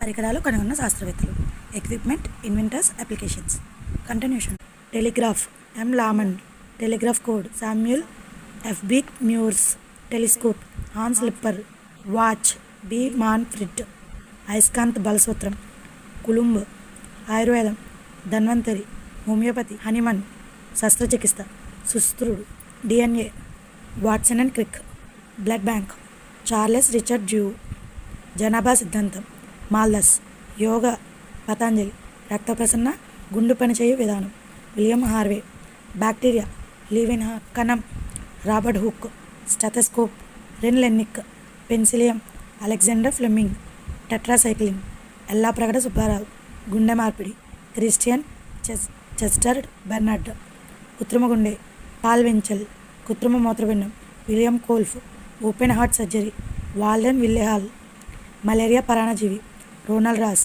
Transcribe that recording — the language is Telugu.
పరికరాలు కనుగొన్న శాస్త్రవేత్తలు. Equipment, inventors, applications. Continuation. Telegraph, M లామన్. Telegraph code, Samuel F B. Morse. Telescope, Hans లిప్పర్. Watch, B. మాన్ఫ్రిడ్. అయస్కాంత బలసూత్రం, కులుంబ్. ఆయుర్వేదం, ధన్వంతరి. Homeopathy, Hahnemann. శస్త్రచికిత్స, సుశ్రుతుడు. DNA, Watson and Crick. Blood bank, Charles Richard Drew. జనాభా సిద్ధాంతం, మాల్థస్. యోగా, పతంజలి. రక్త ప్రసరణ, గుండు పనిచేయు విధానం, విలియం హార్వే. బ్యాక్టీరియా, లీవెన్ కణం, Robert Hooke. Stethoscope, René Laennec. Penicillium, Alexander Fleming. Tetracycline, Yellapragada Subbarao. గుండె మార్పిడి, క్రిస్టియన్ చెస్టర్ బెర్నార్డ్. కృత్రిమ గుండె, పాల్ వెంచెల్. కృత్రిమ మూత్రపిండం, William Kolff. Open heart surgery, Walton Lillehei. Malaria పరాన్నజీవి, రోనాల్డ్ రాస్.